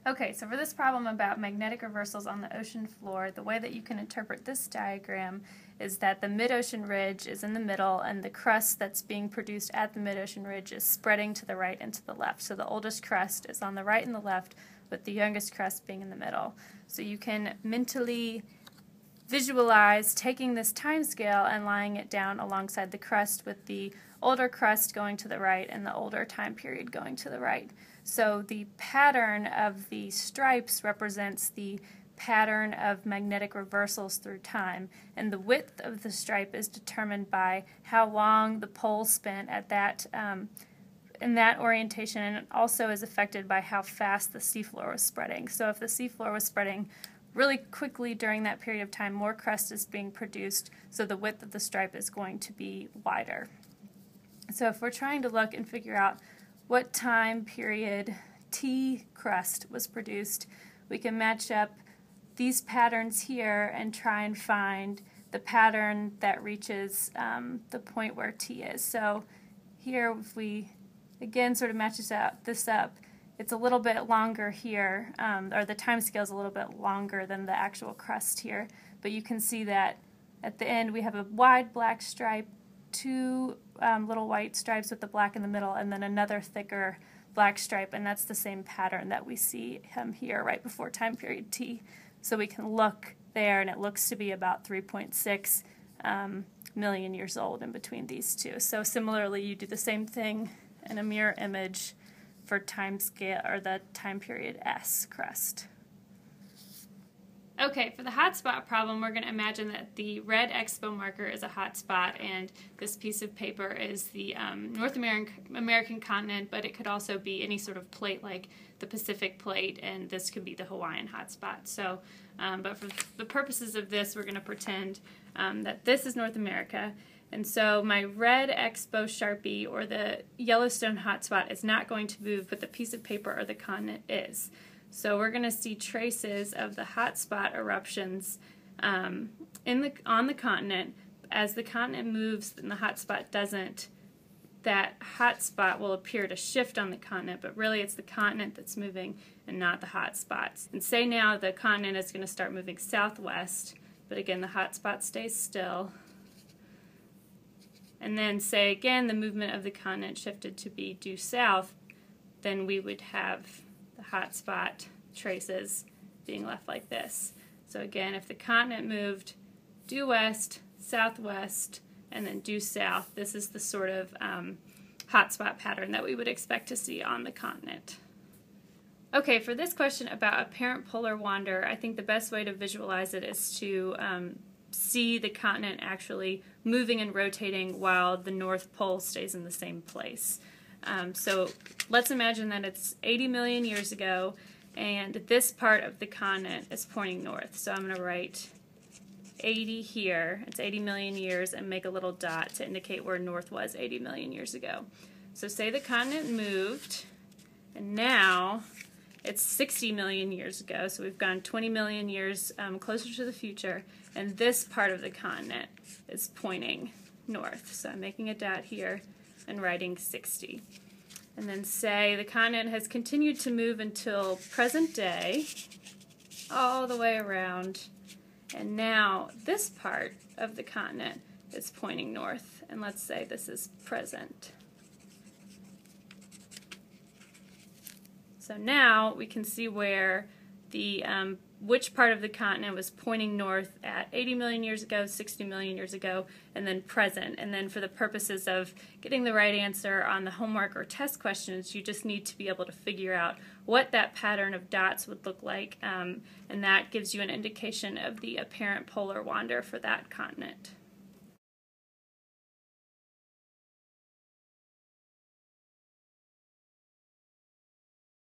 Okay, so for this problem about magnetic reversals on the ocean floor, the way that you can interpret this diagram is that the mid-ocean ridge is in the middle and the crust that's being produced at the mid-ocean ridge is spreading to the right and to the left. So the oldest crust is on the right and the left, with the youngest crust being in the middle. So you can mentally visualize taking this time scale and lying it down alongside the crust, with the older crust going to the right and the older time period going to the right. So the pattern of the stripes represents the pattern of magnetic reversals through time, and the width of the stripe is determined by how long the pole spent at that in that orientation, and it also is affected by how fast the seafloor was spreading. So if the seafloor was spreading really quickly during that period of time, more crust is being produced, so the width of the stripe is going to be wider. So if we're trying to look and figure out what time period T crust was produced, we can match up these patterns here and try and find the pattern that reaches the point where T is. So here, if we again sort of matches this up, it's a little bit longer here, or the time scale is a little bit longer than the actual crust here, but you can see that at the end we have a wide black stripe, two little white stripes with the black in the middle, and then another thicker black stripe, and that's the same pattern that we see here right before time period T. So we can look there, and it looks to be about 3.6 million years old in between these two. So similarly, you do the same thing in a mirror image for time scale, or the time period S crust. Okay, for the hotspot problem, we're going to imagine that the red expo marker is a hotspot, and this piece of paper is the North American continent, but it could also be any sort of plate like the Pacific plate, and this could be the Hawaiian hotspot. So, but for the purposes of this, we're going to pretend that this is North America, and so my red expo Sharpie, or the Yellowstone hotspot, is not going to move, but the piece of paper or the continent is. So we're going to see traces of the hotspot eruptions on the continent. As the continent moves and the hotspot doesn't, that hotspot will appear to shift on the continent, but really it's the continent that's moving and not the hotspots. And say now the continent is going to start moving southwest, but again the hotspot stays still. And then say again the movement of the continent shifted to be due south, then we would have hotspot traces being left like this. So again, if the continent moved due west, southwest, and then due south, this is the sort of hotspot pattern that we would expect to see on the continent. Okay, for this question about apparent polar wander, I think the best way to visualize it is to see the continent actually moving and rotating while the North Pole stays in the same place. So let's imagine that it's 80 million years ago, and this part of the continent is pointing north. So I'm going to write 80 here. It's 80 million years, and make a little dot to indicate where north was 80 million years ago. So say the continent moved, and now it's 60 million years ago. So we've gone 20 million years closer to the future, and this part of the continent is pointing north. So I'm making a dot here and writing 60. And then say the continent has continued to move until present day, all the way around, and now this part of the continent is pointing north, and let's say this is present. So now we can see where the which part of the continent was pointing north at 80 million years ago, 60 million years ago, and then present. And then for the purposes of getting the right answer on the homework or test questions, you just need to be able to figure out what that pattern of dots would look like, and that gives you an indication of the apparent polar wander for that continent.